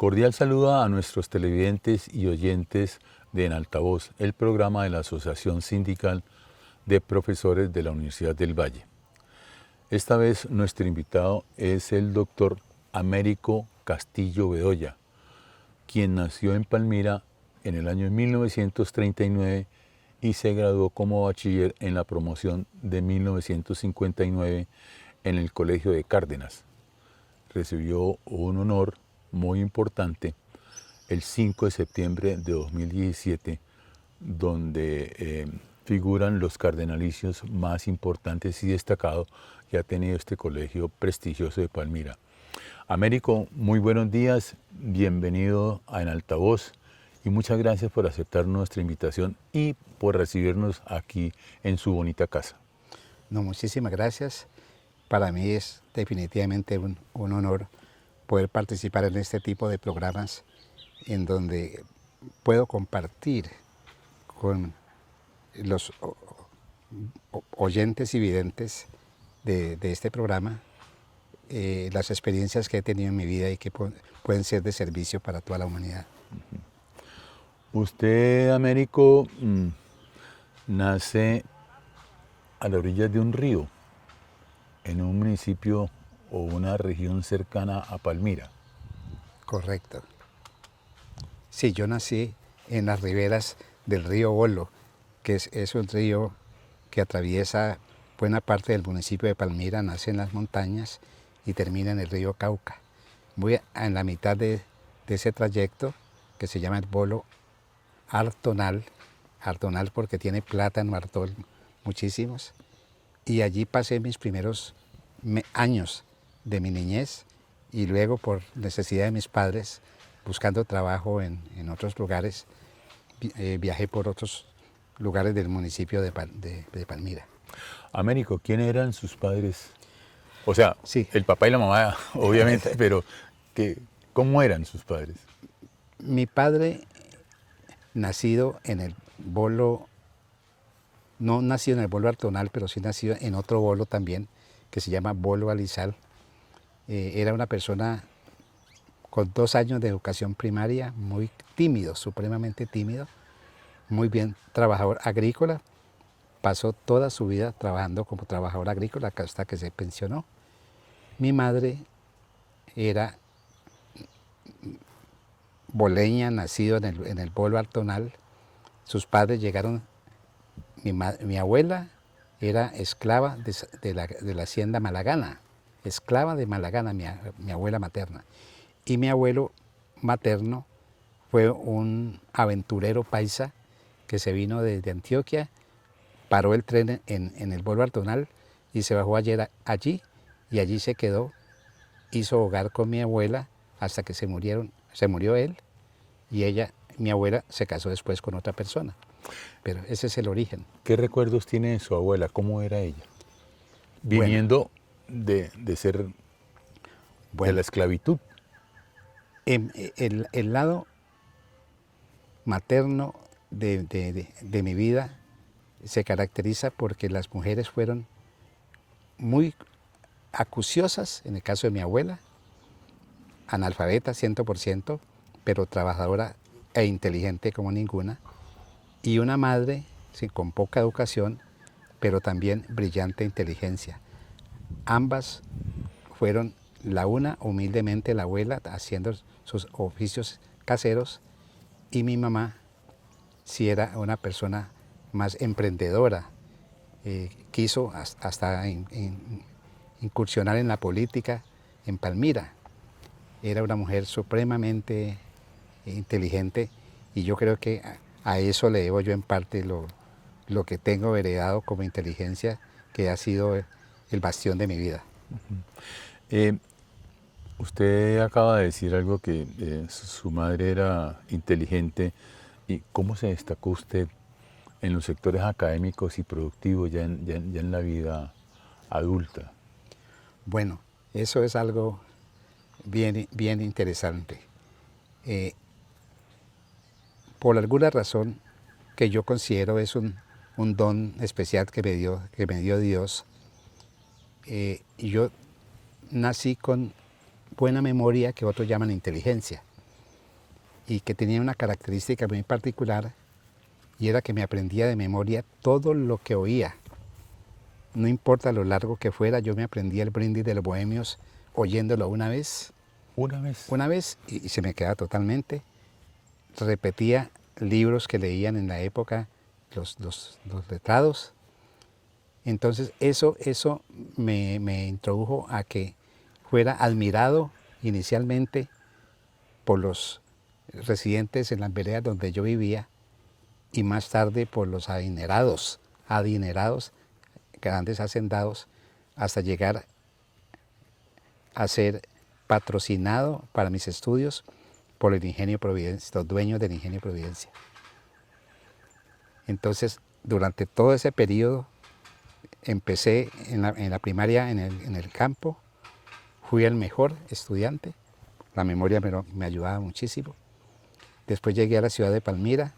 Cordial saludo a nuestros televidentes y oyentes de En Altavoz, el programa de la Asociación Sindical de Profesores de la Universidad del Valle. Esta vez nuestro invitado es el doctor Américo Castillo Bedoya, quien nació en Palmira en el año 1939 y se graduó como bachiller en la promoción de 1959 en el Colegio de Cárdenas. Recibió un honor muy importante el 5 de septiembre de 2017, donde figuran los cardenalicios más importantes y destacados que ha tenido este colegio prestigioso de Palmira. Américo, muy buenos días, bienvenido a En Altavoz y muchas gracias por aceptar nuestra invitación y por recibirnos aquí en su bonita casa. No, muchísimas gracias. Para mí es definitivamente un honor poder participar en este tipo de programas en donde puedo compartir con los oyentes y videntes de este programa las experiencias que he tenido en mi vida y que pueden ser de servicio para toda la humanidad. Usted, Américo, nace a la orilla de un río, en un municipio o una región cercana a Palmira. Correcto. Sí, yo nací en las riberas del río Bolo, que es un río que atraviesa buena parte del municipio de Palmira, nace en las montañas y termina en el río Cauca. Voy en la mitad de ese trayecto que se llama el Bolo Artonal, Artonal porque tiene plátano, artol, muchísimos, y allí pasé mis primeros años de mi niñez y luego por necesidad de mis padres, buscando trabajo en otros lugares, viajé por otros lugares del municipio de Palmira. Américo, ¿quiénes eran sus padres? O sea, sí, el papá y la mamá, obviamente, pero ¿cómo eran sus padres? Mi padre, nacido en el Bolo, no nació en el Bolo Artonal, pero sí nació en otro bolo también, que se llama Bolo Alizal. Era una persona con 2 años de educación primaria, muy tímido, supremamente tímido, muy bien trabajador agrícola. Pasó toda su vida trabajando como trabajador agrícola hasta que se pensionó. Mi madre era boleña, nacido en el Bolo Artonal. Sus padres llegaron, mi abuela era esclava de la hacienda malagana, esclava de Malagana, mi abuela materna. Y mi abuelo materno fue un aventurero paisa que se vino desde Antioquia, paró el tren en el Bolo Artonal y se bajó allí y allí se quedó, hizo hogar con mi abuela hasta que se murió él y mi abuela se casó después con otra persona. Pero ese es el origen. ¿Qué recuerdos tiene de su abuela? ¿Cómo era ella? Viniendo de ser de la esclavitud. El lado materno de mi vida se caracteriza porque las mujeres fueron muy acuciosas, en el caso de mi abuela, analfabeta 100%, pero trabajadora e inteligente como ninguna, y una madre sí, con poca educación, pero también brillante inteligencia. Ambas fueron la una humildemente la abuela haciendo sus oficios caseros y mi mamá sí era una persona más emprendedora, quiso hasta incursionar en la política en Palmira. Era una mujer supremamente inteligente y yo creo que a eso le debo yo en parte lo que tengo heredado como inteligencia, que ha sido el bastión de mi vida. Usted acaba de decir algo que su madre era inteligente. ¿Y cómo se destacó usted en los sectores académicos y productivos ya en la vida adulta? Bueno, eso es algo bien interesante. Por alguna razón que yo considero es un don especial que me dio Dios, yo nací con buena memoria que otros llaman inteligencia. y que tenía una característica muy particular, y era que me aprendía de memoria todo lo que oía. No importa lo largo que fuera, yo me aprendía el Brindis de los Bohemios oyéndolo una vez, y se me quedaba totalmente. Repetía libros que leían en la época los letrados. Entonces eso me introdujo a que fuera admirado inicialmente por los residentes en las veredas donde yo vivía y más tarde por los adinerados, grandes hacendados, hasta llegar a ser patrocinado para mis estudios por el Ingenio Providencia, los dueños del Ingenio Providencia. Entonces, durante todo ese periodo, empecé en la primaria en el campo, fui el mejor estudiante, la memoria me ayudaba muchísimo. Después llegué a la ciudad de Palmira,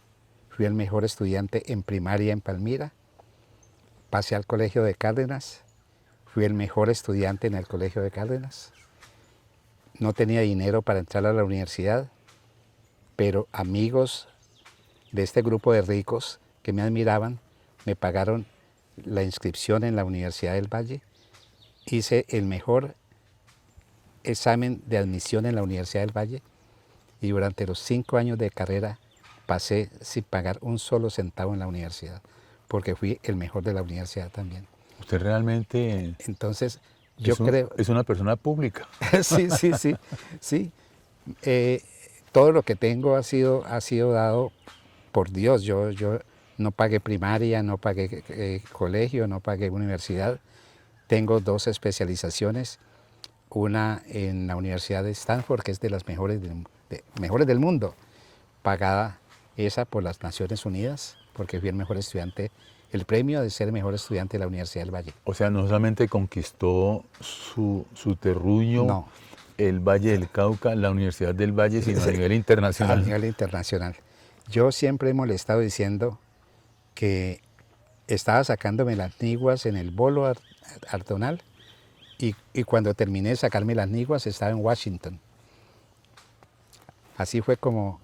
fui el mejor estudiante en primaria en Palmira, pasé al colegio de Cárdenas, fui el mejor estudiante en el colegio de Cárdenas. No tenía dinero para entrar a la universidad, pero amigos de este grupo de ricos que me admiraban me pagaron la inscripción en la Universidad del Valle. Hice el mejor examen de admisión en la Universidad del Valle y durante los 5 años de carrera pasé sin pagar un solo centavo en la universidad, porque fui el mejor de la universidad también. Usted realmente Entonces, yo creo... es una persona pública. Sí. Todo lo que tengo ha sido dado por Dios. Yo no pagué primaria, no pagué colegio, no pagué universidad. Tengo 2 especializaciones, una en la Universidad de Stanford, que es de las mejores del mundo, pagada esa por las Naciones Unidas, porque fui el mejor estudiante, el premio de ser el mejor estudiante de la Universidad del Valle. O sea, no solamente conquistó su terruño, No. el Valle del Cauca, la Universidad del Valle, sino a nivel internacional. A nivel internacional. Yo siempre he molestado diciendo que estaba sacándome las niguas en el bolo artonal y cuando terminé de sacarme las niguas estaba en Washington. Así fue como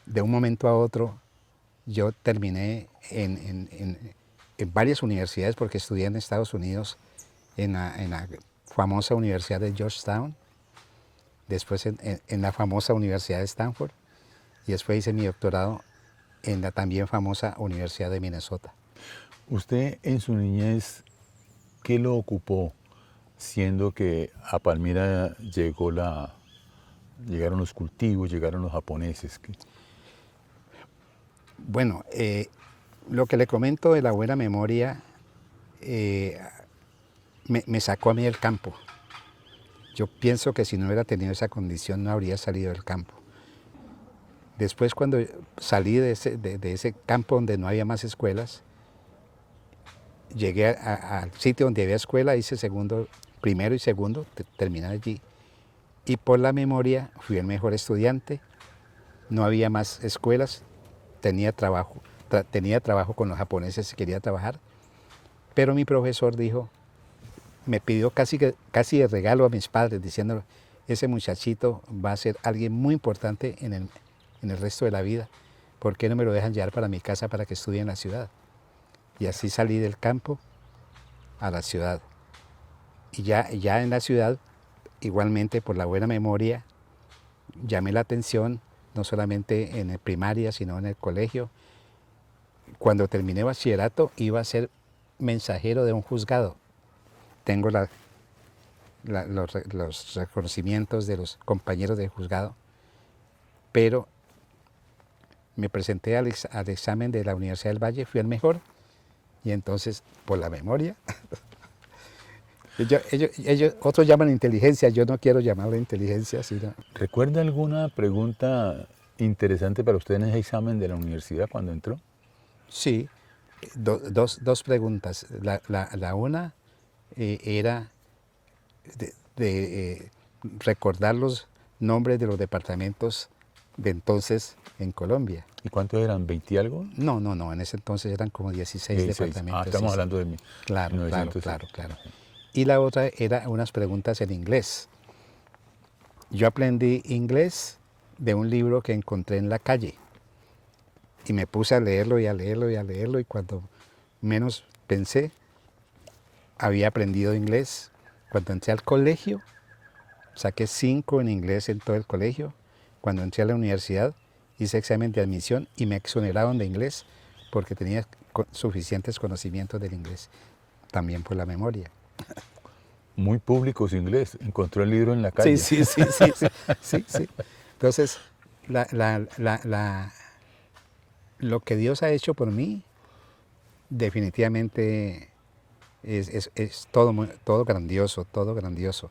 de un momento a otro yo terminé en varias universidades porque estudié en Estados Unidos en la famosa Universidad de Georgetown, después en la famosa Universidad de Stanford y después hice mi doctorado en la también famosa Universidad de Minnesota. Usted en su niñez, ¿qué lo ocupó? Siendo que a Palmira llegaron los cultivos, llegaron los japoneses. Bueno, lo que le comento de la buena memoria me sacó a mí del campo. Yo pienso que si no hubiera tenido esa condición no habría salido del campo. Después cuando salí de ese campo donde no había más escuelas, llegué al sitio donde había escuela, hice primero y segundo, terminé allí. Y por la memoria fui el mejor estudiante, no había más escuelas, tenía trabajo con los japoneses si quería trabajar, pero mi profesor me pidió casi de regalo a mis padres, diciendo, ese muchachito va a ser alguien muy importante en el resto de la vida, ¿por qué no me lo dejan llevar para mi casa para que estudie en la ciudad? Y así salí del campo a la ciudad. Y ya en la ciudad, igualmente por la buena memoria, llamé la atención, no solamente en el primaria, sino en el colegio. Cuando terminé bachillerato, iba a ser mensajero de un juzgado. Tengo los reconocimientos de los compañeros del juzgado, pero me presenté al examen de la Universidad del Valle, fui el mejor, y entonces, por la memoria, otros llaman inteligencia, yo no quiero llamarla inteligencia, sino... ¿Recuerda alguna pregunta interesante para usted en ese examen de la universidad cuando entró? Sí, dos preguntas. La una era de recordar los nombres de los departamentos de entonces en Colombia. ¿Y cuántos eran? ¿20 y algo? No, en ese entonces eran como 16 departamentos. Estamos hablando de mí. Claro. Y la otra era unas preguntas en inglés. Yo aprendí inglés de un libro que encontré en la calle. Y me puse a leerlo y a leerlo y a leerlo, y cuando menos pensé, había aprendido inglés. Cuando entré al colegio, saqué 5 en inglés en todo el colegio. Cuando entré a la universidad, hice examen de admisión y me exoneraron de inglés porque tenía suficientes conocimientos del inglés, también por la memoria. Muy público su inglés, encontró el libro en la calle. Sí. Entonces, lo que Dios ha hecho por mí definitivamente es todo grandioso, todo grandioso.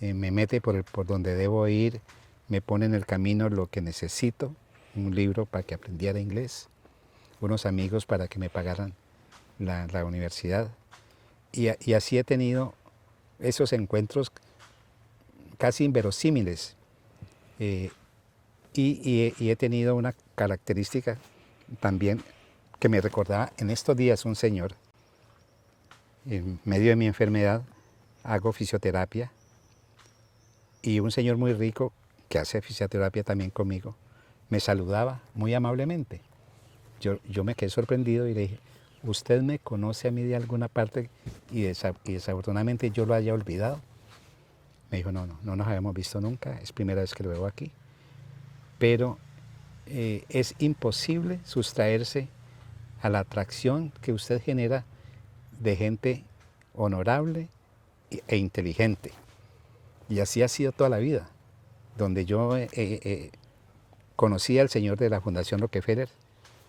Me mete por donde debo ir, me pone en el camino lo que necesito, un libro para que aprendiera inglés, unos amigos para que me pagaran la universidad. Y así he tenido esos encuentros casi inverosímiles. Y he tenido una característica también que me recordaba en estos días un señor. En medio de mi enfermedad hago fisioterapia y un señor muy rico que hace fisioterapia también conmigo me saludaba muy amablemente. Yo me quedé sorprendido y le dije, ¿usted me conoce a mí de alguna parte y desafortunadamente yo lo haya olvidado? Me dijo, no nos habíamos visto nunca, es primera vez que lo veo aquí. Pero es imposible sustraerse a la atracción que usted genera de gente honorable e inteligente. Y así ha sido toda la vida. Donde yo conocí al señor de la Fundación Rockefeller,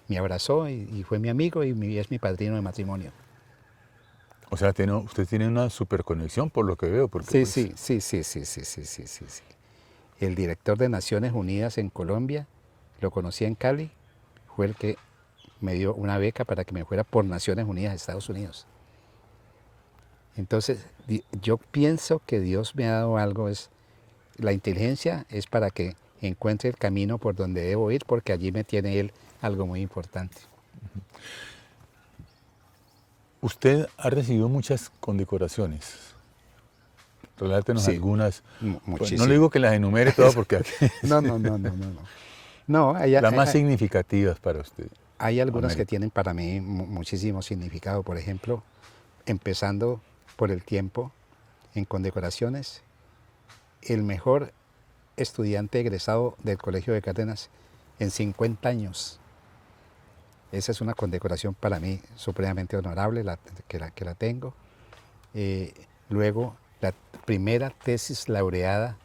me abrazó y fue mi amigo y es mi padrino de matrimonio. O sea, usted tiene una super conexión por lo que veo. Porque Sí. El director de Naciones Unidas en Colombia, lo conocí en Cali, fue el que me dio una beca para que me fuera por Naciones Unidas a Estados Unidos. Entonces, yo pienso que Dios me ha dado algo, la inteligencia es para que encuentre el camino por donde debo ir, porque allí me tiene Él algo muy importante. Usted ha recibido muchas condecoraciones. Relátenos algunas. Muchísimo. No le digo que las enumere todas porque aquí No. las más significativas para usted. Hay algunas que tienen para mí muchísimo significado. Por ejemplo, empezando por el tiempo, en condecoraciones, el mejor estudiante egresado del Colegio de Cárdenas en 50 años. Esa es una condecoración para mí supremamente honorable, que la tengo. Luego, la primera tesis laureada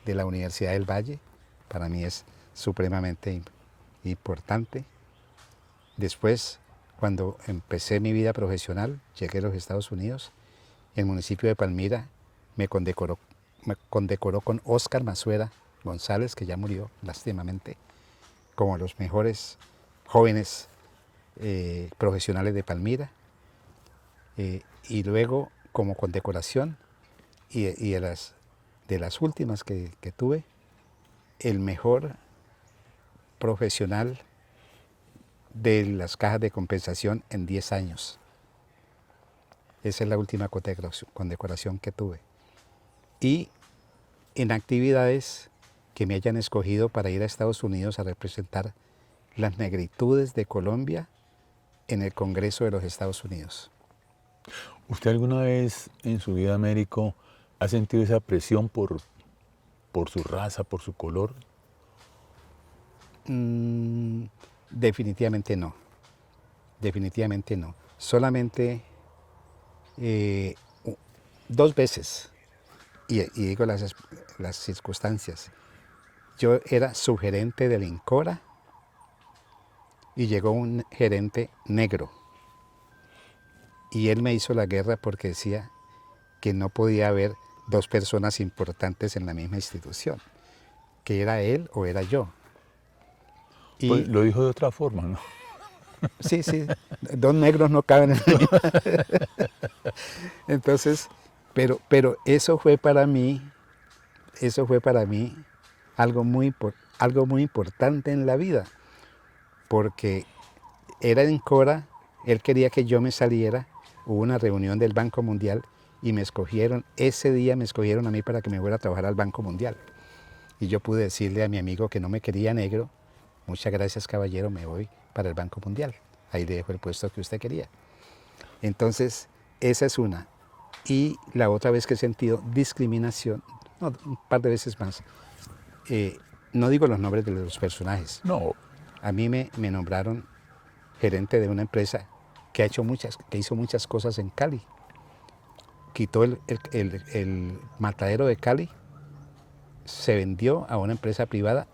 de la Universidad del Valle, para mí es supremamente importante. Después, cuando empecé mi vida profesional, llegué a los Estados Unidos, el municipio de Palmira me condecoró con Óscar Mazuera González, que ya murió lástimamente, como los mejores jóvenes profesionales de Palmira. Y luego, como condecoración, y de las últimas que tuve, el mejor profesional de las cajas de compensación en 10 años. Esa es la última condecoración que tuve. Y en actividades que me hayan escogido para ir a Estados Unidos a representar las negritudes de Colombia en el Congreso de los Estados Unidos. ¿Usted alguna vez en su vida, Américo, ha sentido esa presión por su raza, por su color? Definitivamente no. Definitivamente no. Solamente 2 veces, y digo las circunstancias. Yo era subgerente del INCORA y llegó un gerente negro. Y él me hizo la guerra porque decía que no podía haber 2 personas importantes en la misma institución, que era él o era yo. Y pues lo dijo de otra forma, ¿no? Sí, 2 negros no caben en la misma. Entonces, pero eso fue para mí algo muy importante en la vida, porque era en Cora, él quería que yo me saliera, hubo una reunión del Banco Mundial y ese día me escogieron a mí para que me fuera a trabajar al Banco Mundial. y yo pude decirle a mi amigo que no me quería negro, muchas gracias caballero, me voy para el Banco Mundial, ahí le dejo el puesto que usted quería. Entonces, esa es una. Y la otra vez que he sentido discriminación, no, un par de veces más, no digo los nombres de los personajes. No, A mí me nombraron gerente de una empresa que hizo muchas cosas en Cali. Quitó el matadero de Cali, se vendió a una empresa privada.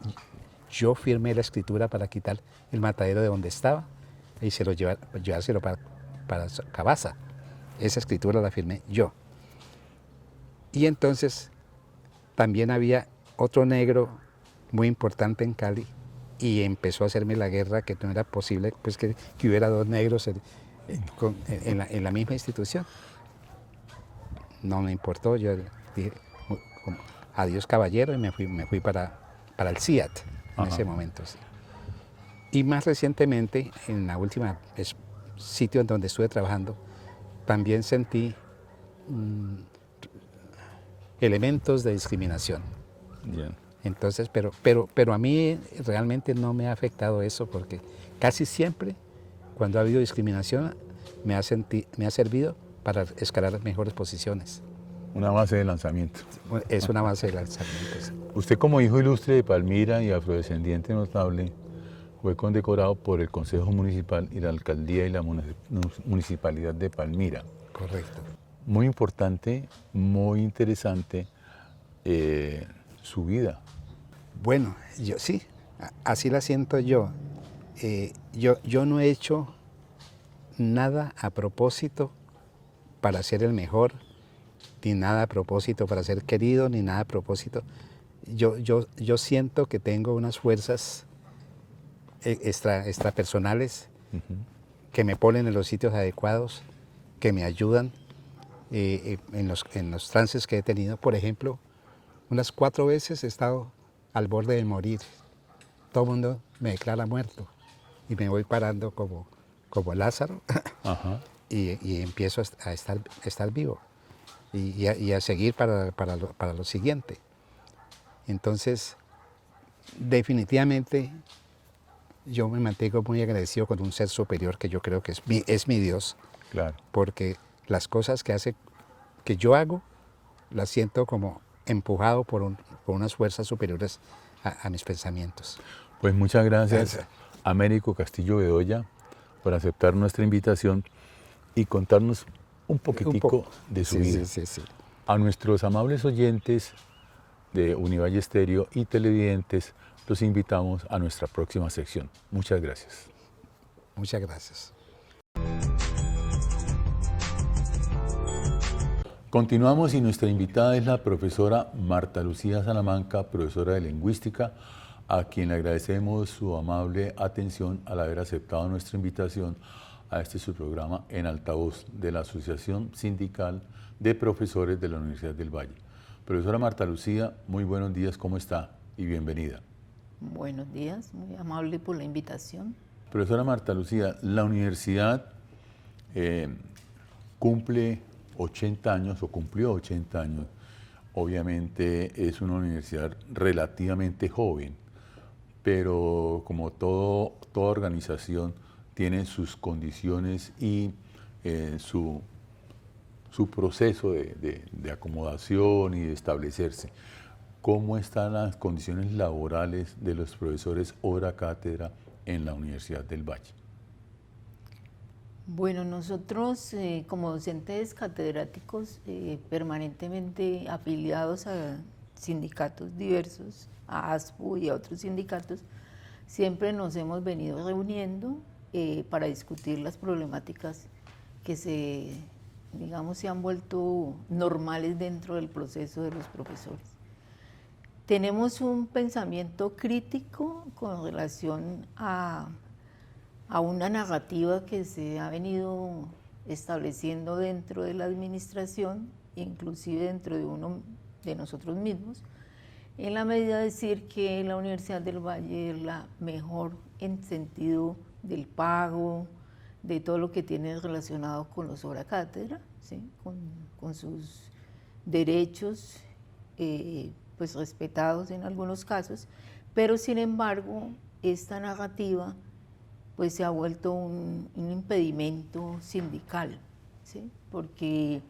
Yo firmé la escritura para quitar el matadero de donde estaba y llevárselo para Cabaza. Esa escritura la firmé yo. Y entonces también había otro negro muy importante en Cali y empezó a hacerme la guerra, que no era posible pues, que hubiera dos negros en la misma institución. No me importó, yo dije adiós caballero y me fui para el CIAT en ese momento. Sí. Y más recientemente, en la última sitio en donde estuve trabajando, también sentí elementos de discriminación. bien. Entonces, pero a mí realmente no me ha afectado eso porque casi siempre cuando ha habido discriminación me ha servido para escalar mejores posiciones. Una base de lanzamiento. Es una base de lanzamientos. Usted como hijo ilustre de Palmira y afrodescendiente notable, fue condecorado por el Consejo Municipal y la Alcaldía y la Municipalidad de Palmira. Correcto. Muy importante, muy interesante su vida. Bueno, yo sí, así la siento yo. Yo no he hecho nada a propósito para ser el mejor, ni nada a propósito para ser querido, ni nada a propósito. Yo siento que tengo unas fuerzas extrapersonales que me ponen en los sitios adecuados, que me ayudan en los trances que he tenido. Por ejemplo, unas 4 veces he estado al borde de morir. Todo el mundo me declara muerto y me voy parando como Lázaro. Ajá. Y empiezo a estar vivo y a seguir para lo siguiente. Entonces, definitivamente, yo me mantengo muy agradecido con un ser superior que yo creo que es mi Dios. Claro. Porque las cosas que yo hago, las siento como empujado por unas fuerzas superiores a mis pensamientos. Pues muchas gracias, Américo Castillo Bedoya, por aceptar nuestra invitación y contarnos un poquitico de su vida. Sí. A nuestros amables oyentes de Univalle Estéreo y televidentes, los invitamos a nuestra próxima sección. Muchas gracias. Muchas gracias. Continuamos y nuestra invitada es la profesora Marta Lucía Salamanca, profesora de Lingüística, a quien le agradecemos su amable atención al haber aceptado nuestra invitación a su programa en altavoz de la Asociación Sindical de Profesores de la Universidad del Valle. Profesora Marta Lucía, muy buenos días, ¿cómo está? Y bienvenida. Buenos días, muy amable por la invitación. Profesora Marta Lucía, la universidad cumple 80 años o cumplió 80 años. Obviamente es una universidad relativamente joven, pero como toda organización tiene sus condiciones y su proceso de acomodación y de establecerse. ¿Cómo están las condiciones laborales de los profesores hora cátedra en la Universidad del Valle? Bueno, nosotros como docentes catedráticos permanentemente afiliados a sindicatos diversos, a ASPU y a otros sindicatos, siempre nos hemos venido reuniendo para discutir las problemáticas que se han vuelto normales dentro del proceso de los profesores. Tenemos un pensamiento crítico con relación a una narrativa que se ha venido estableciendo dentro de la administración, inclusive dentro de uno de nosotros mismos, en la medida de decir que la Universidad del Valle es la mejor en sentido del pago, de todo lo que tiene relacionado con los hora cátedra, ¿sí? con sus derechos pues respetados en algunos casos, pero sin embargo esta narrativa pues se ha vuelto un impedimento sindical, ¿sí? Porque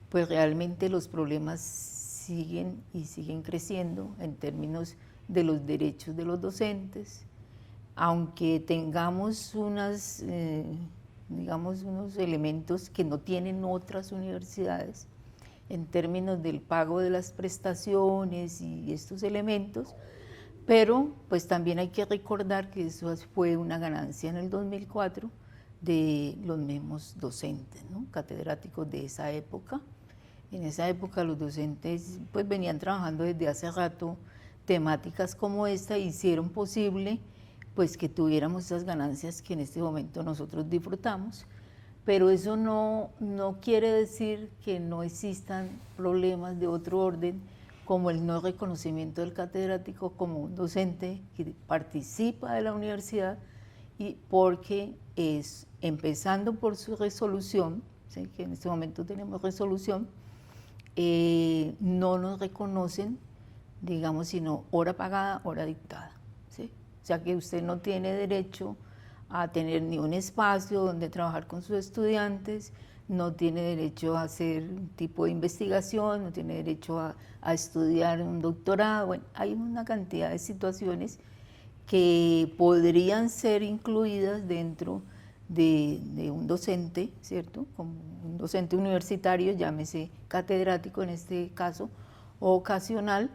pues realmente los problemas siguen y siguen creciendo en términos de los derechos de los docentes, aunque tengamos digamos, unos elementos que no tienen otras universidades en términos del pago de las prestaciones y estos elementos, pero pues también hay que recordar que eso fue una ganancia en el 2004 de los mismos docentes, ¿no? Catedráticos de esa época. En esa época los docentes pues venían trabajando desde hace rato temáticas como esta, hicieron posible pues que tuviéramos esas ganancias que en este momento nosotros disfrutamos, pero eso no quiere decir que no existan problemas de otro orden, como el no reconocimiento del catedrático como un docente que participa de la universidad, y porque es, empezando por su resolución, ¿sí? Que en este momento tenemos resolución, no nos reconocen, digamos, sino hora pagada, hora dictada, ¿sí? O sea que usted no tiene derecho a tener ni un espacio donde trabajar con sus estudiantes, no tiene derecho a hacer un tipo de investigación, no tiene derecho a estudiar un doctorado. Bueno, hay una cantidad de situaciones que podrían ser incluidas dentro de un docente, ¿cierto? Como un docente universitario, llámese catedrático en este caso, o ocasional,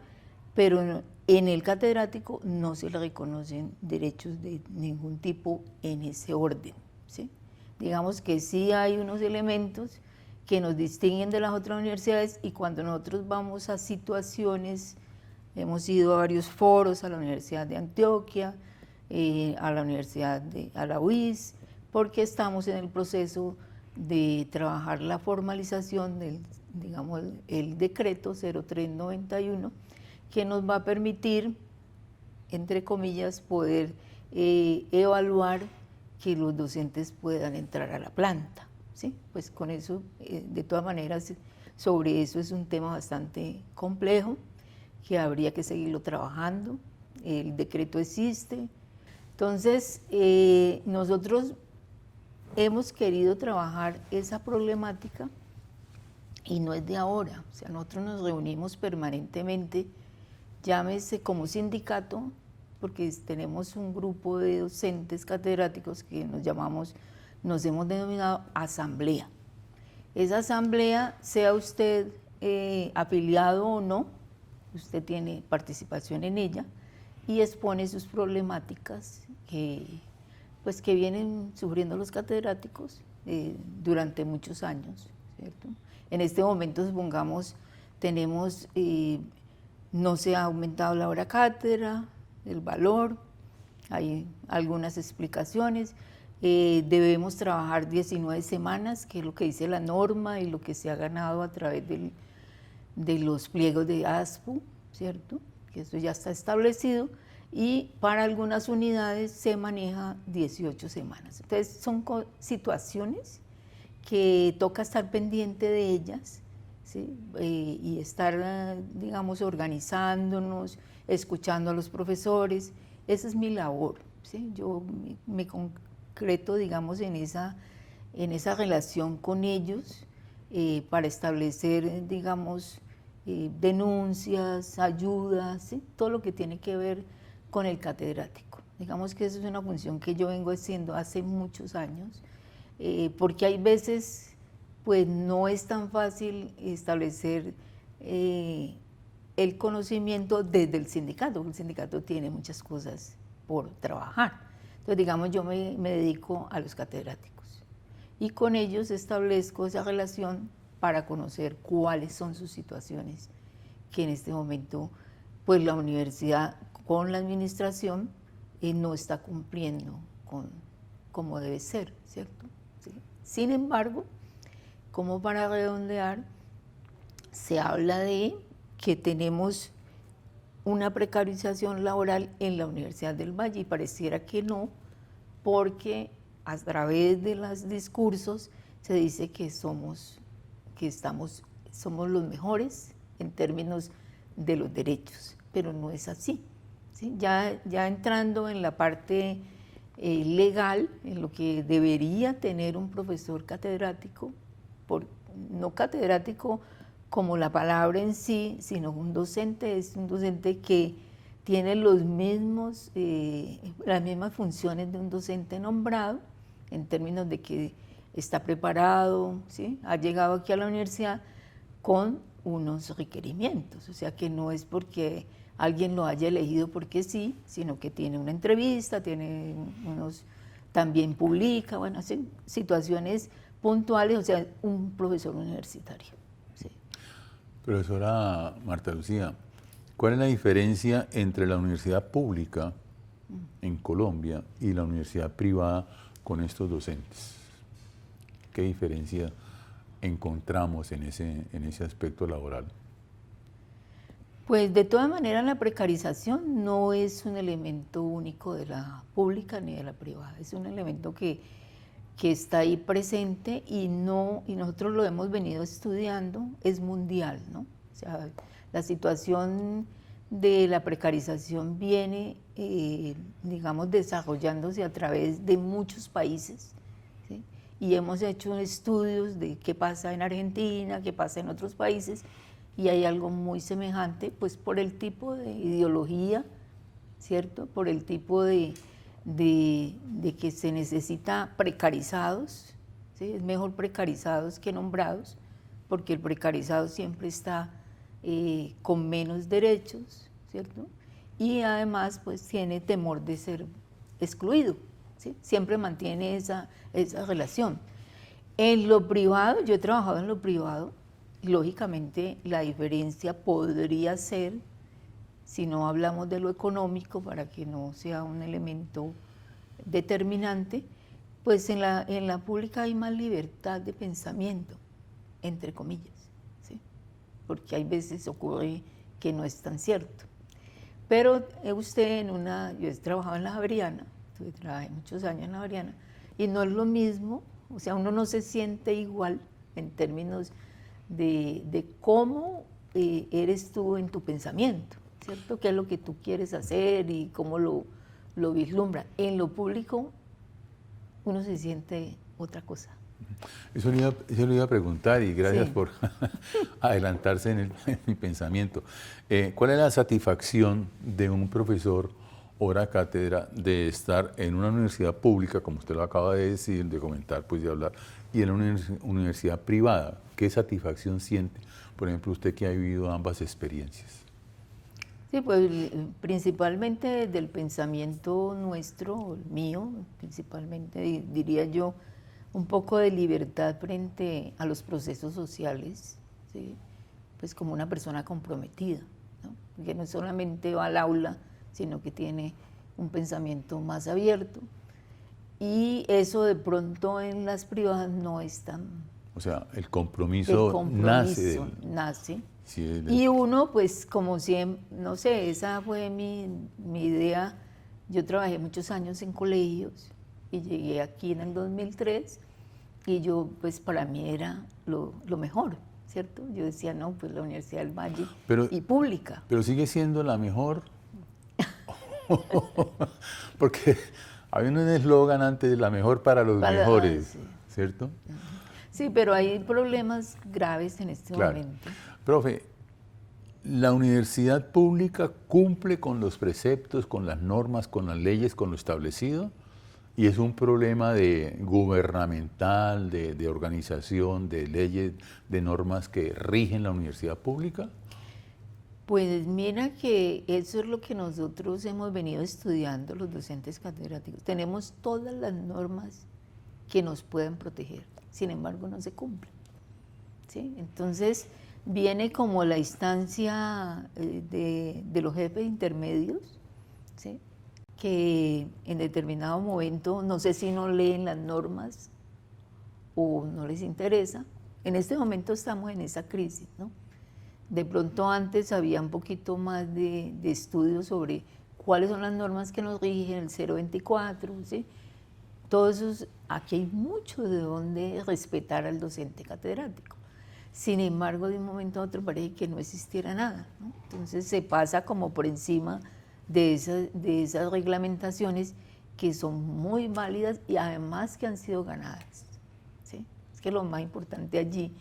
pero en el catedrático no se le reconocen derechos de ningún tipo en ese orden, ¿sí? Digamos que sí hay unos elementos que nos distinguen de las otras universidades, y cuando nosotros vamos a situaciones, hemos ido a varios foros, a la Universidad de Antioquia, a la Universidad a la UIS, porque estamos en el proceso de trabajar la formalización del, digamos, el decreto 0391, que nos va a permitir, entre comillas, poder evaluar que los docentes puedan entrar a la planta, ¿sí? Pues con eso, de todas maneras, sobre eso es un tema bastante complejo, que habría que seguirlo trabajando. El decreto existe. Entonces, nosotros hemos querido trabajar esa problemática, y no es de ahora. O sea, nosotros nos reunimos permanentemente, llámese como sindicato, porque tenemos un grupo de docentes catedráticos que nos hemos denominado asamblea. Esa asamblea, sea usted afiliado o no, usted tiene participación en ella y expone sus problemáticas que vienen sufriendo los catedráticos durante muchos años, ¿cierto? En este momento, supongamos, tenemos, no se ha aumentado la hora cátedra, el valor, hay algunas explicaciones, debemos trabajar 19 semanas, que es lo que dice la norma y lo que se ha ganado a través de los pliegos de ASPU, ¿cierto? Que eso ya está establecido, y para algunas unidades se maneja 18 semanas. Entonces son situaciones que toca estar pendiente de ellas, ¿sí? Y estar, digamos, organizándonos, escuchando a los profesores. Esa es mi labor, ¿sí? Yo me concreto, digamos, en esa relación con ellos, para establecer, digamos, denuncias, ayudas, ¿sí? Todo lo que tiene que ver con el catedrático. Digamos que esa es una función que yo vengo haciendo hace muchos años, porque hay veces pues no es tan fácil establecer el conocimiento desde el sindicato, porque el sindicato tiene muchas cosas por trabajar. Entonces, digamos, yo me dedico a los catedráticos y con ellos establezco esa relación para conocer cuáles son sus situaciones, que en este momento pues la universidad con la administración no está cumpliendo como debe ser, ¿cierto? ¿Sí? Sin embargo, como para redondear, se habla de que tenemos una precarización laboral en la Universidad del Valle, y pareciera que no, porque a través de los discursos se dice que somos los mejores en términos de los derechos, pero no es así, ¿sí? Ya entrando en la parte legal, en lo que debería tener un profesor catedrático, no catedrático como la palabra en sí, sino un docente es un docente que tiene las mismas funciones de un docente nombrado, en términos de que está preparado, ¿sí? Ha llegado aquí a la universidad con unos requerimientos, o sea que no es porque alguien lo haya elegido porque sí, sino que tiene una entrevista, también publica, bueno, hacen situaciones puntuales, o sea, un profesor universitario. Sí. Profesora Marta Lucía, ¿cuál es la diferencia entre la universidad pública en Colombia y la universidad privada con estos docentes? ¿Qué diferencia encontramos en ese aspecto laboral? Pues de todas maneras la precarización no es un elemento único de la pública ni de la privada, es un elemento que está ahí presente y nosotros lo hemos venido estudiando, es mundial, ¿no? O sea, la situación de la precarización viene, digamos, desarrollándose a través de muchos países, ¿sí? Y hemos hecho estudios de qué pasa en Argentina, qué pasa en otros países, y hay algo muy semejante, pues por el tipo de ideología, ¿cierto? Por el tipo de que se necesita precarizados, ¿sí? Es mejor precarizados que nombrados, porque el precarizado siempre está con menos derechos, ¿cierto? Y además pues tiene temor de ser excluido, ¿sí? Siempre mantiene esa relación. En lo privado, yo he trabajado en lo privado, lógicamente la diferencia podría ser, si no hablamos de lo económico, para que no sea un elemento determinante, pues en la pública hay más libertad de pensamiento, entre comillas, ¿sí? Porque hay veces ocurre que no es tan cierto. Pero usted yo he trabajado en la Javeriana, trabajé muchos años en la Javeriana, y no es lo mismo, o sea, uno no se siente igual en términos de cómo eres tú en tu pensamiento, ¿cierto? ¿Qué es lo que tú quieres hacer y cómo lo vislumbra? En lo público uno se siente otra cosa. Eso le iba a preguntar y gracias Sí. por adelantarse en mi pensamiento. ¿Cuál es la satisfacción de un profesor hora cátedra de estar en una universidad pública, como usted lo acaba de decir, de comentar, pues de hablar, y en una universidad privada? ¿Qué satisfacción siente, por ejemplo, usted que ha vivido ambas experiencias? Sí, pues principalmente del pensamiento nuestro, el mío, principalmente diría yo, un poco de libertad frente a los procesos sociales, ¿sí? Pues como una persona comprometida, ¿no? Que no solamente va al aula, sino que tiene un pensamiento más abierto, y eso de pronto en las privadas no es tan... O sea, el compromiso nace. Sí, y uno, pues como siempre, no sé, esa fue mi idea. Yo trabajé muchos años en colegios y llegué aquí en el 2003 y yo, pues para mí era lo mejor, ¿cierto? Yo decía, no, pues la Universidad del Valle y pública. Pero sigue siendo la mejor, porque había un eslogan antes, la mejor para los mejores, sí. ¿Cierto? Sí, pero hay problemas graves en este momento. Profe, ¿la universidad pública cumple con los preceptos, con las normas, con las leyes, con lo establecido? ¿Y es un problema gubernamental, de organización, de leyes, de normas que rigen la universidad pública? Pues mira que eso es lo que nosotros hemos venido estudiando, los docentes catedráticos. Tenemos todas las normas que nos pueden proteger, sin embargo no se cumplen, ¿sí? Entonces viene como la instancia de los jefes intermedios, ¿sí? Que en determinado momento, no sé si no leen las normas o no les interesa. En este momento estamos en esa crisis, ¿no? De pronto antes había un poquito más de estudios sobre cuáles son las normas que nos rigen, el 024, ¿sí? Todo eso, aquí hay mucho de donde respetar al docente catedrático. Sin embargo, de un momento a otro parece que no existiera nada, ¿no? Entonces se pasa como por encima de esas reglamentaciones que son muy válidas y además que han sido ganadas, ¿sí? Es que lo más importante allí,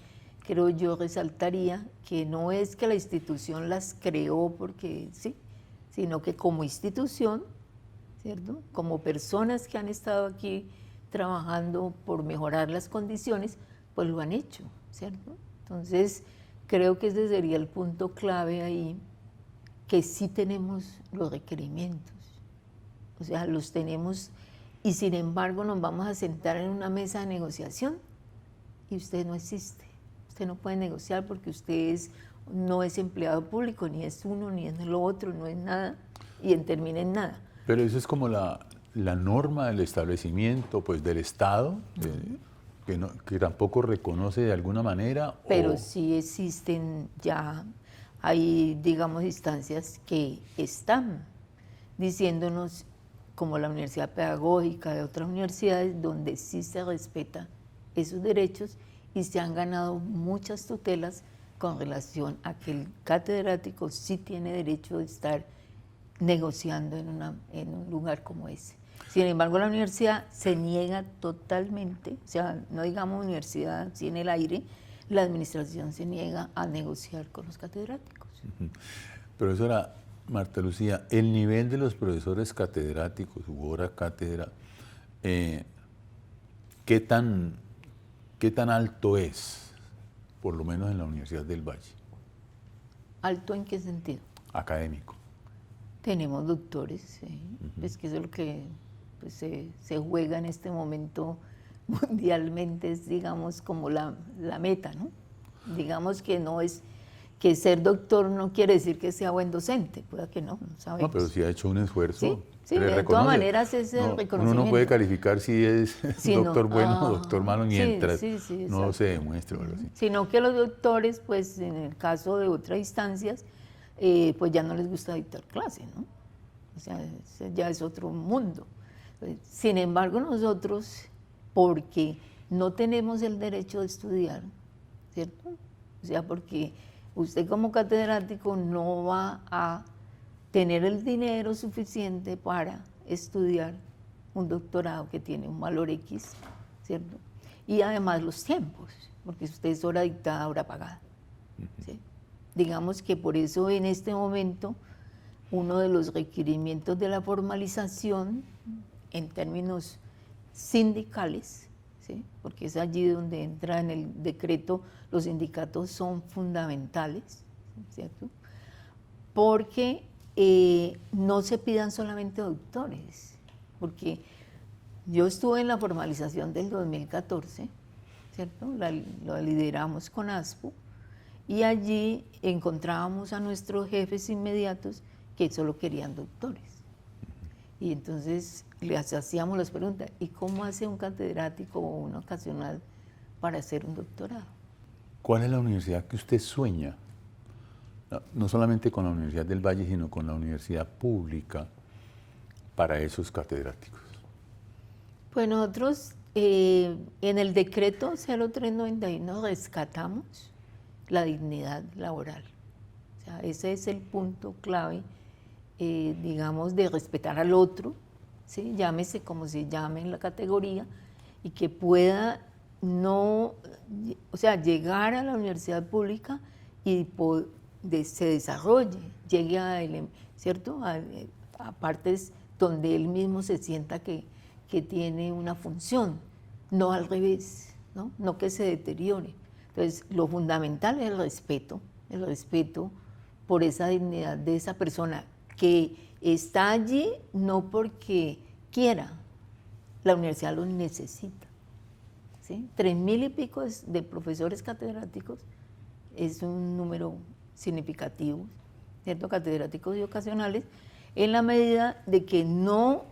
creo yo, resaltaría que no es que la institución las creó porque sí, sino que como institución, ¿cierto? Como personas que han estado aquí trabajando por mejorar las condiciones, pues lo han hecho, ¿cierto? Entonces, creo que ese sería el punto clave ahí, que sí tenemos los requerimientos, o sea, los tenemos y sin embargo nos vamos a sentar en una mesa de negociación y usted no existe, usted no puede negociar porque usted no es empleado público, ni es uno, ni es lo otro, no es nada y termina en nada. Pero eso es como la norma del establecimiento, pues del Estado, que tampoco reconoce de alguna manera. Pero sí existen ya, hay digamos instancias que están diciéndonos, como la Universidad Pedagógica de otras universidades, donde sí se respeta esos derechos y se han ganado muchas tutelas con relación a que el catedrático sí tiene derecho de estar negociando en un lugar como ese. Sin embargo, la universidad se niega totalmente, o sea, no digamos universidad así en el aire, la administración se niega a negociar con los catedráticos. Profesora Marta Lucía, el nivel de los profesores catedráticos u hora cátedra, ¿qué tan alto es, por lo menos en la Universidad del Valle? ¿Alto en qué sentido? Académico. Tenemos doctores, sí. Es que eso es lo que pues, se juega en este momento mundialmente, es digamos como la meta, ¿no? Digamos que no es que ser doctor no quiere decir que sea buen docente, pueda que no sabemos. No, pero sí ha hecho un esfuerzo. Sí, de todas maneras es el reconocimiento. Uno no puede calificar si es doctor bueno o doctor malo mientras no se demuestre. Sino que los doctores, pues en el caso de otras instancias, pues ya no les gusta dictar clase, ¿no? O sea, ya es otro mundo. Sin embargo, nosotros, porque no tenemos el derecho de estudiar, ¿cierto? O sea, porque usted como catedrático no va a tener el dinero suficiente para estudiar un doctorado que tiene un valor X, ¿cierto? Y además los tiempos, porque usted es hora dictada, hora pagada, ¿sí? Digamos que por eso en este momento uno de los requerimientos de la formalización en términos sindicales, ¿sí? Porque es allí donde entra en el decreto, los sindicatos son fundamentales, ¿cierto? Porque no se pidan solamente doctores, porque yo estuve en la formalización del 2014, ¿cierto? Lo lideramos con ASPU, y allí encontrábamos a nuestros jefes inmediatos que solo querían doctores. Y entonces les hacíamos las preguntas, ¿y cómo hace un catedrático o un ocasional para hacer un doctorado? ¿Cuál es la universidad que usted sueña? No solamente con la Universidad del Valle, sino con la universidad pública para esos catedráticos. Pues nosotros en el decreto 0391 rescatamos la dignidad laboral. O sea, ese es el punto clave, digamos, de respetar al otro, ¿sí? Llámese como se llame en la categoría, y que pueda llegar a la universidad pública y se desarrolle, llegue ¿cierto? A partes donde él mismo se sienta que tiene una función, no al revés, no que se deteriore. Entonces, lo fundamental es el respeto por esa dignidad de esa persona que está allí no porque quiera, la universidad lo necesita, ¿sí? 3,000 y pico de profesores catedráticos es un número significativo, ¿cierto? Catedráticos y ocasionales, en la medida de que no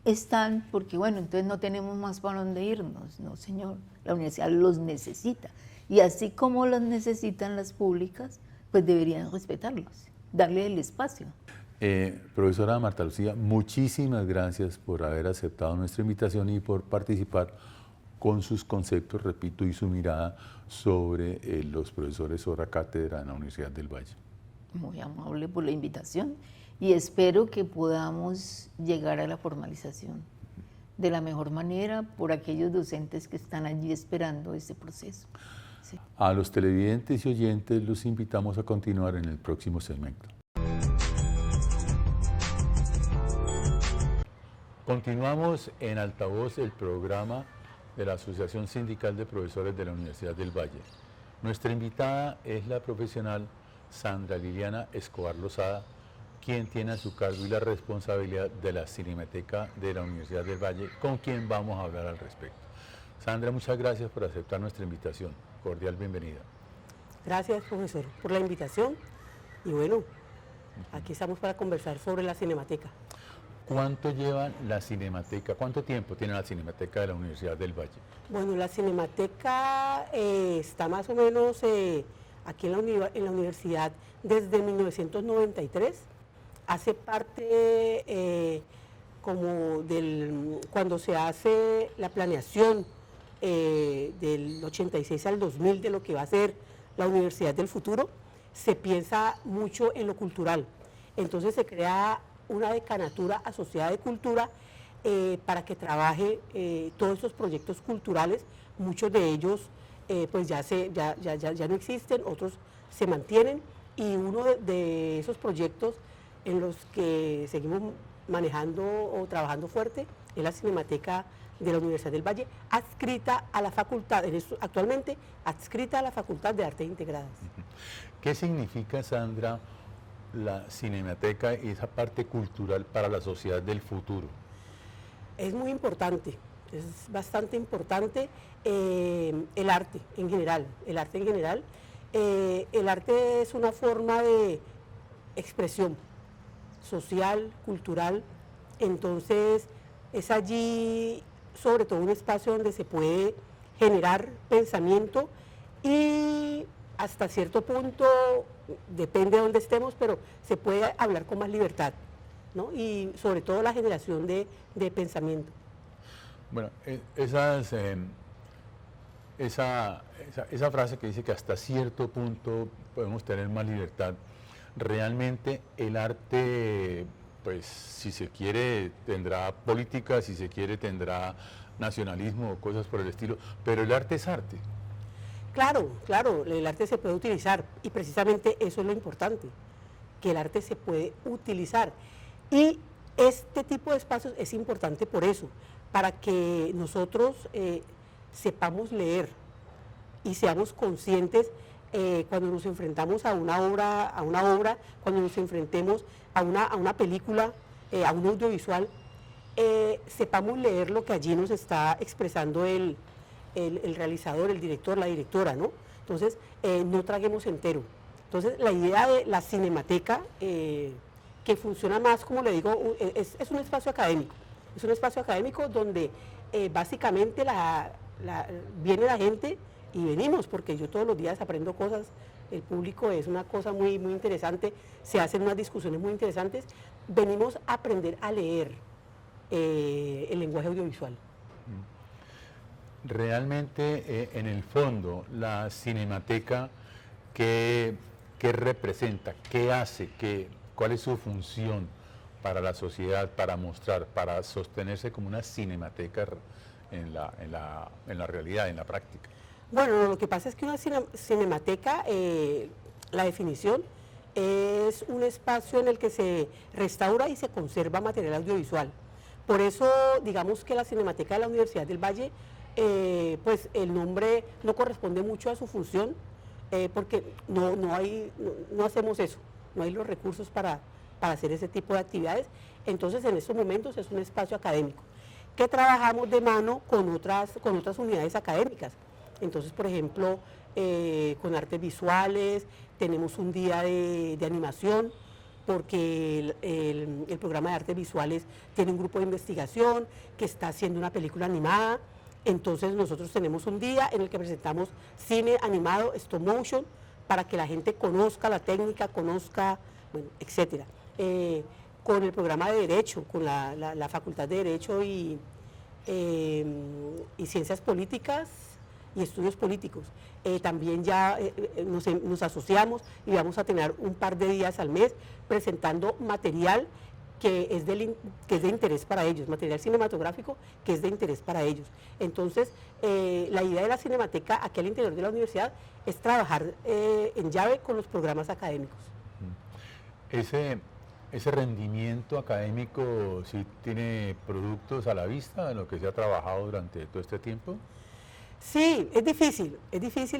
están porque, bueno, entonces no tenemos más para dónde irnos. No, señor, la universidad los necesita. Y así como los necesitan las públicas, pues deberían respetarlos, darle el espacio. Profesora Marta Lucía, muchísimas gracias por haber aceptado nuestra invitación y por participar con sus conceptos, repito, y su mirada sobre los profesores hora cátedra en la Universidad del Valle. Muy amable por la invitación y espero que podamos llegar a la formalización de la mejor manera por aquellos docentes que están allí esperando ese proceso. Sí. A los televidentes y oyentes los invitamos a continuar en el próximo segmento. Continuamos en altavoz el programa de la Asociación Sindical de Profesores de la Universidad del Valle. Nuestra invitada es la profesional Sandra Liliana Escobar Lozada, quien tiene a su cargo y la responsabilidad de la Cinemateca de la Universidad del Valle, con quien vamos a hablar al respecto. Sandra, muchas gracias por aceptar nuestra invitación. Cordial bienvenida. Gracias, profesor, por la invitación. Y bueno, aquí estamos para conversar sobre la Cinemateca. ¿Cuánto lleva la Cinemateca? ¿Cuánto tiempo tiene la Cinemateca de la Universidad del Valle? Bueno, la Cinemateca está más o menos aquí en la universidad desde 1993. Hace parte como cuando se hace la planeación del 86 al 2000 de lo que va a ser la Universidad del Futuro, se piensa mucho en lo cultural. Entonces se crea una decanatura asociada de cultura para que trabaje todos estos proyectos culturales. Muchos de ellos pues ya no existen, otros se mantienen, y uno de esos proyectos en los que seguimos manejando o trabajando fuerte es la Cinemateca de la Universidad del Valle, adscrita a la facultad, actualmente adscrita a la Facultad de Artes Integradas. ¿Qué significa, Sandra, la Cinemateca y esa parte cultural para la sociedad del futuro? Es muy importante, es bastante importante el arte en general. El arte es una forma de expresión social, cultural, entonces es allí sobre todo un espacio donde se puede generar pensamiento y hasta cierto punto, depende de dónde estemos, pero se puede hablar con más libertad, ¿no? Y sobre todo la generación de pensamiento. Bueno, esa frase que dice que hasta cierto punto podemos tener más libertad, realmente el arte, pues si se quiere tendrá política, si se quiere tendrá nacionalismo o cosas por el estilo, pero el arte es arte. Claro, el arte se puede utilizar y precisamente eso es lo importante, que el arte se puede utilizar. Y este tipo de espacios es importante por eso, para que nosotros sepamos leer y seamos conscientes cuando nos enfrentamos a una obra, cuando nos enfrentemos a una película, a un audiovisual, sepamos leer lo que allí nos está expresando el realizador, el director, la directora, ¿no? Entonces, no traguemos entero. Entonces, la idea de la Cinemateca, que funciona más, como le digo, es un espacio académico. Es un espacio académico donde básicamente viene la gente y venimos, porque yo todos los días aprendo cosas, el público es una cosa muy, muy interesante, se hacen unas discusiones muy interesantes, venimos a aprender a leer el lenguaje audiovisual. Realmente, en el fondo, la Cinemateca, ¿qué representa? ¿Qué hace? ¿Cuál es su función para la sociedad, para mostrar, para sostenerse como una cinemateca en la realidad, en la práctica? Bueno, lo que pasa es que una cinemateca, la definición, es un espacio en el que se restaura y se conserva material audiovisual. Por eso, digamos que la Cinemateca de la Universidad del Valle, pues el nombre no corresponde mucho a su función, porque no hacemos eso, no hay los recursos para hacer ese tipo de actividades. Entonces, en estos momentos es un espacio académico, que trabajamos de mano con otras unidades académicas. Entonces, por ejemplo, con artes visuales, tenemos un día de animación, porque el programa de artes visuales tiene un grupo de investigación que está haciendo una película animada. Entonces nosotros tenemos un día en el que presentamos cine animado, stop motion, para que la gente conozca la técnica, conozca, bueno, etcétera. Con el programa de Derecho, con la Facultad de Derecho y y ciencias políticas y estudios políticos. También ya nos asociamos y vamos a tener un par de días al mes presentando material que es de interés para ellos, material cinematográfico que es de interés para ellos. Entonces, la idea de la Cinemateca aquí al interior de la universidad es trabajar en llave con los programas académicos. Ese rendimiento académico, ¿sí tiene productos a la vista de lo que se ha trabajado durante todo este tiempo? Sí, es difícil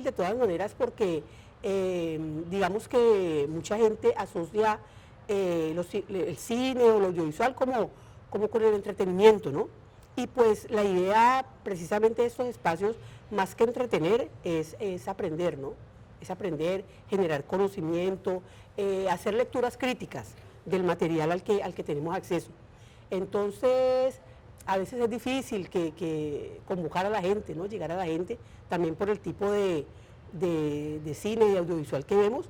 de todas maneras porque digamos que mucha gente asocia el cine o lo audiovisual como con el entretenimiento, ¿no? Y pues la idea precisamente de estos espacios, más que entretener, es aprender, ¿no? Es aprender, generar conocimiento, hacer lecturas críticas del material al que tenemos acceso. Entonces, a veces es difícil que convocar a la gente, ¿no? Llegar a la gente, también por el tipo de cine y audiovisual que vemos,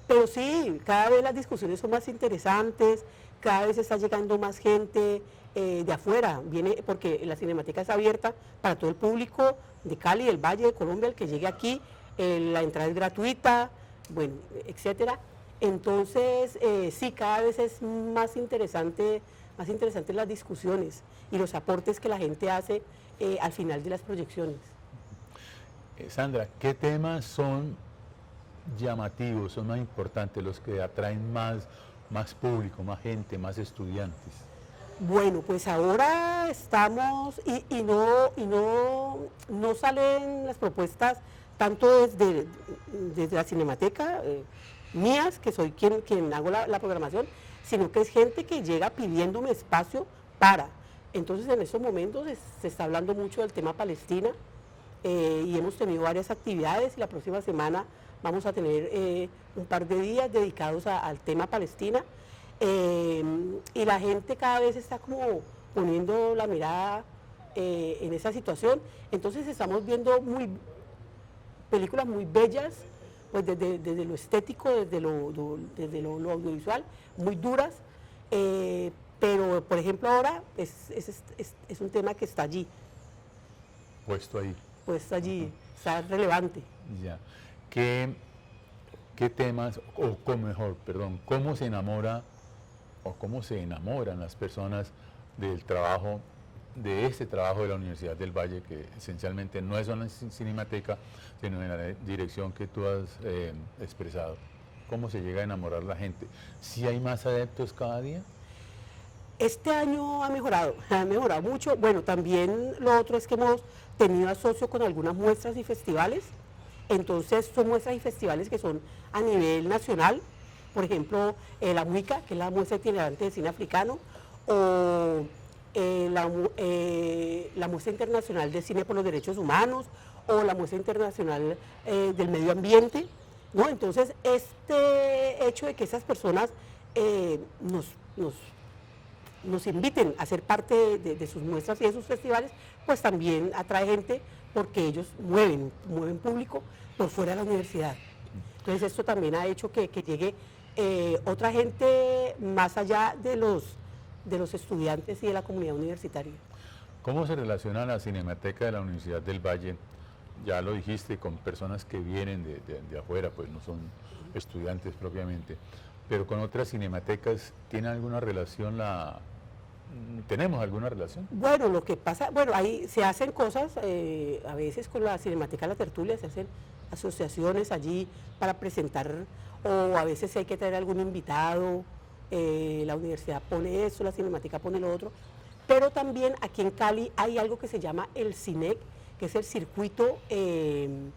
pero sí, cada vez las discusiones son más interesantes, cada vez está llegando más gente de afuera, viene porque la Cinemateca es abierta para todo el público de Cali, del Valle, de Colombia, el que llegue aquí, la entrada es gratuita, bueno, etcétera. Entonces, sí, cada vez es más interesantes las discusiones y los aportes que la gente hace al final de las proyecciones. Sandra, ¿qué temas son llamativos, son más importantes, los que atraen más público, más gente, más estudiantes? Bueno, pues ahora estamos y no salen las propuestas tanto desde la Cinemateca, mías, que soy quien hago la programación, sino que es gente que llega pidiéndome espacio para. Entonces en estos momentos se está hablando mucho del tema Palestina y hemos tenido varias actividades y la próxima semana vamos a tener un par de días dedicados al tema Palestina y la gente cada vez está como poniendo la mirada en esa situación. Entonces estamos viendo películas muy bellas, pues desde lo estético, desde lo audiovisual, muy duras, pero por ejemplo ahora es un tema que está allí. Puesto ahí. Puesto allí, está relevante. Ya. ¿Qué temas, cómo se enamora o cómo se enamoran las personas de este trabajo de la Universidad del Valle, que esencialmente no es una cinemateca, sino en la dirección que tú has expresado? ¿Cómo se llega a enamorar la gente? ¿Sí hay más adeptos cada día? Este año ha mejorado mucho. Bueno, también lo otro es que hemos tenido asocio con algunas muestras y festivales. Entonces son muestras y festivales que son a nivel nacional, por ejemplo, la MUICA, que es la muestra itinerante de cine africano, o la muestra internacional de cine por los derechos humanos, o la muestra internacional del medio ambiente, ¿no? Entonces, este hecho de que esas personas nos inviten a ser parte de sus muestras y de sus festivales, pues también atrae gente porque ellos mueven público por fuera de la universidad. Entonces esto también ha hecho que llegue otra gente más allá de los estudiantes y de la comunidad universitaria. ¿Cómo se relaciona la Cinemateca de la Universidad del Valle? Ya lo dijiste, con personas que vienen de afuera, pues no son estudiantes propiamente, pero con otras cinematecas, ¿tiene alguna relación ¿tenemos alguna relación? Bueno, lo que pasa, ahí se hacen cosas, a veces con la Cinemateca La Tertulia se hacen asociaciones allí para presentar, o a veces si hay que traer algún invitado, la universidad pone eso, la Cinemateca pone lo otro, pero también aquí en Cali hay algo que se llama el CINEC, que es el circuito de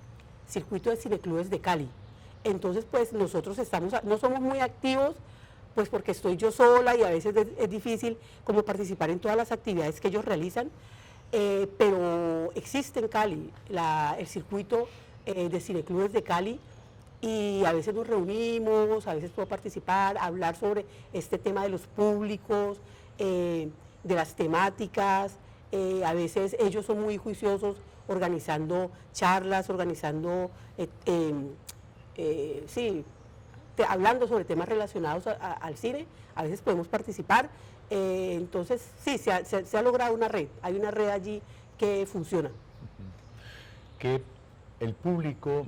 cineclubes de Cali. Entonces, pues nosotros no somos muy activos, pues porque estoy yo sola y a veces es difícil como participar en todas las actividades que ellos realizan, pero existe en Cali el circuito de cineclubes de Cali y a veces nos reunimos, a veces puedo participar, hablar sobre este tema de los públicos, de las temáticas, a veces ellos son muy juiciosos organizando charlas, organizando, hablando sobre temas relacionados al cine, a veces podemos participar Entonces, sí, se ha logrado una red, hay una red allí que funciona. Que el público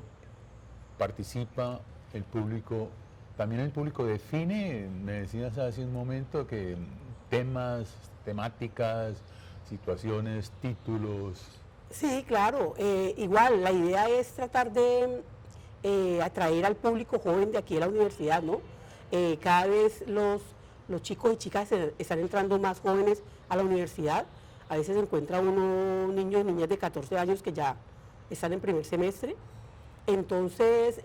participa, también el público define, me decías hace un momento que temas, temáticas, situaciones, títulos. Sí, claro, igual la idea es tratar de atraer al público joven de aquí de la universidad, ¿no? Cada vez los chicos y chicas están entrando más jóvenes a la universidad. A veces se encuentra uno niños y niñas de 14 años que ya están en primer semestre. Entonces,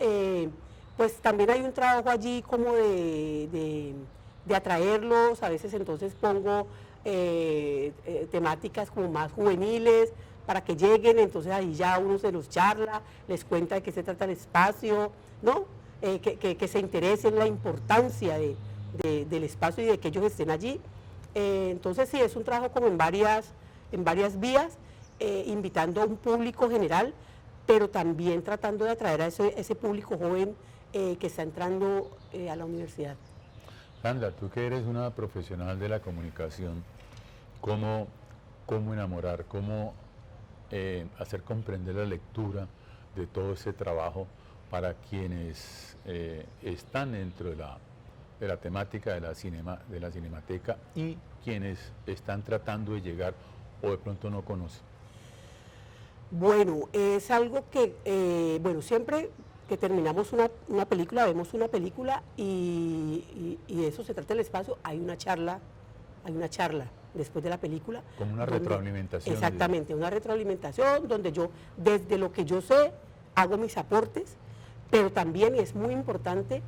pues también hay un trabajo allí como de atraerlos. A veces entonces pongo temáticas como más juveniles para que lleguen, entonces ahí ya uno se los charla, les cuenta de qué se trata el espacio, ¿no? Que se interesen en la importancia del espacio y de que ellos estén allí. Entonces sí, es un trabajo como en varias vías, invitando a un público general, pero también tratando de atraer a ese público joven que está entrando a la universidad. Sandra, tú que eres una profesional de la comunicación, ¿cómo enamorar, cómo hacer comprender la lectura de todo ese trabajo para quienes están dentro de la temática de la Cinemateca y quienes están tratando de llegar o de pronto no conocen? Bueno, es algo que, bueno, siempre que terminamos una película, vemos una película y de eso se trata el espacio, hay una charla después de la película. Como una retroalimentación. Exactamente, una retroalimentación donde yo, desde lo que yo sé, hago mis aportes, pero también, y es muy importante,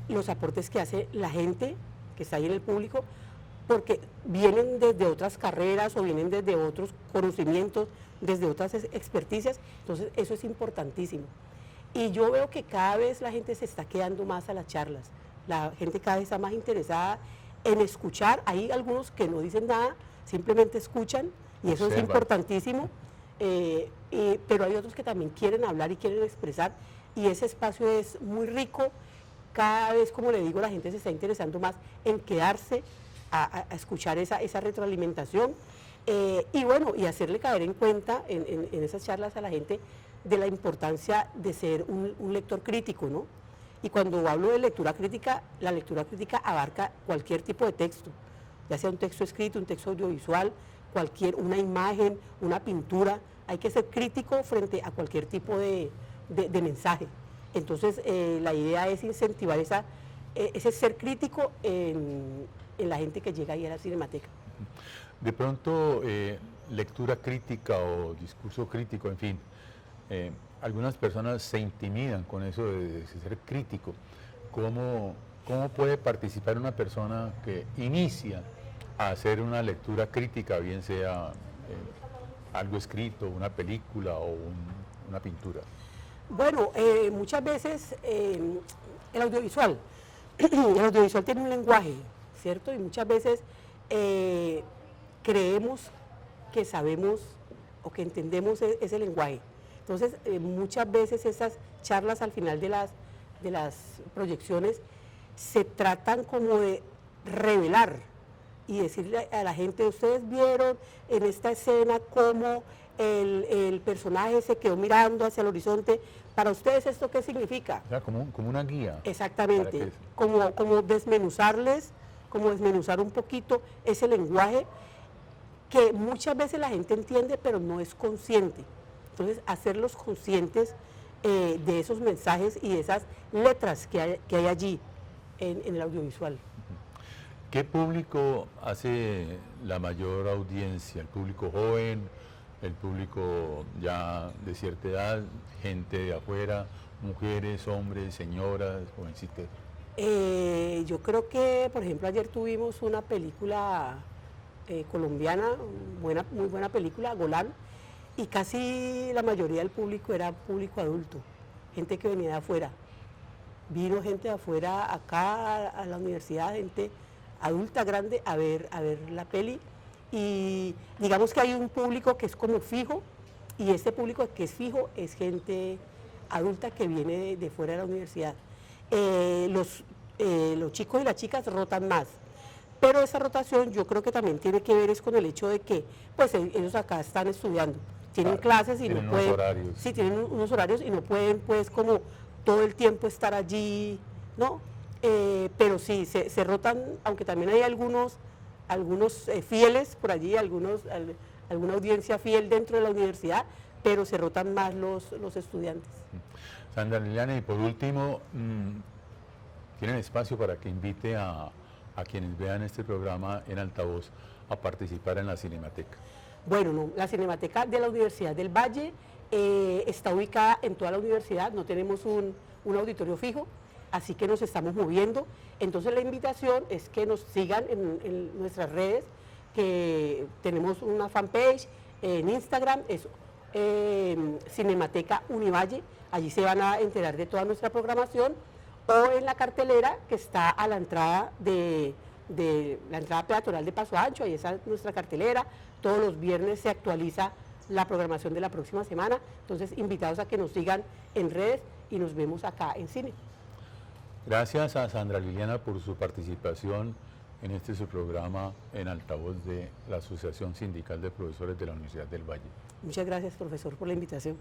los aportes que hace la gente que está ahí en el público, porque vienen desde otras carreras o vienen desde otros conocimientos, desde otras experticias, entonces eso es importantísimo. Y yo veo que cada vez la gente se está quedando más a las charlas, la gente cada vez está más interesada en escuchar. Hay algunos que no dicen nada, simplemente escuchan, y eso es importantísimo, pero hay otros que también quieren hablar y quieren expresar, y ese espacio es muy rico. Cada vez, como le digo, la gente se está interesando más en quedarse a escuchar esa retroalimentación, y bueno, y hacerle caer en cuenta en esas charlas a la gente de la importancia de ser un lector crítico, ¿no? Y cuando hablo de lectura crítica, la lectura crítica abarca cualquier tipo de texto, ya sea un texto escrito, un texto audiovisual, una imagen, una pintura. Hay que ser crítico frente a cualquier tipo de mensaje. Entonces, la idea es incentivar ese ser crítico en la gente que llega ahí a la Cinemateca. De pronto, lectura crítica o discurso crítico, en fin, algunas personas se intimidan con eso de ser crítico. ¿Cómo puede participar una persona que inicia a hacer una lectura crítica, bien sea algo escrito, una película o una pintura? Bueno, muchas veces el audiovisual tiene un lenguaje, ¿cierto? Y muchas veces creemos que sabemos o que entendemos ese lenguaje. Entonces, muchas veces esas charlas al final de las proyecciones se tratan como de revelar y decirle a la gente: ustedes vieron en esta escena cómo el personaje se quedó mirando hacia el horizonte. Para ustedes, ¿esto qué significa? O sea, como una guía. Exactamente, como desmenuzar un poquito ese lenguaje que muchas veces la gente entiende, pero no es consciente. Entonces, hacerlos conscientes de esos mensajes y de esas letras que hay allí en el audiovisual. ¿Qué público hace la mayor audiencia? ¿El público joven, el público ya de cierta edad, gente de afuera, mujeres, hombres, señoras, jovencitas? Yo creo que, por ejemplo, ayer tuvimos una película colombiana, muy buena película, Golán, y casi la mayoría del público era público adulto, gente que venía de afuera. Vino gente de afuera acá a la universidad, gente adulta, grande, a ver la peli, y digamos que hay un público que es como fijo, y este público que es fijo es gente adulta que viene de fuera de la universidad. Los chicos y las chicas rotan más, Pero esa rotación yo creo que también tiene que ver es con el hecho de que pues ellos acá están estudiando, tienen clases y tienen no unos pueden, horarios. sí, tienen unos horarios y no pueden pues como todo el tiempo estar allí, ¿no? Pero sí, se rotan, aunque también hay algunos fieles por allí, alguna audiencia fiel dentro de la universidad, pero se rotan más los estudiantes. Sandra Liliana, y por último, ¿tienen espacio para que invite a quienes vean este programa en altavoz a participar en la Cinemateca? Bueno, no, la Cinemateca de la Universidad del Valle está ubicada en toda la universidad, no tenemos un auditorio fijo, así que nos estamos moviendo. Entonces la invitación es que nos sigan en nuestras redes, que tenemos una fanpage en Instagram, es Cinemateca Univalle, allí se van a enterar de toda nuestra programación, o en la cartelera que está a la entrada de la entrada peatonal de Paso Ancho, ahí está nuestra cartelera, todos los viernes se actualiza la programación de la próxima semana, entonces invitados a que nos sigan en redes y nos vemos acá en cine. Gracias a Sandra Liliana por su participación en este su programa en altavoz de la Asociación Sindical de Profesores de la Universidad del Valle. Muchas gracias, profesor, por la invitación.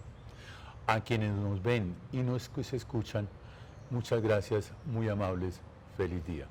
A quienes nos ven y nos escuchan, muchas gracias, muy amables, feliz día.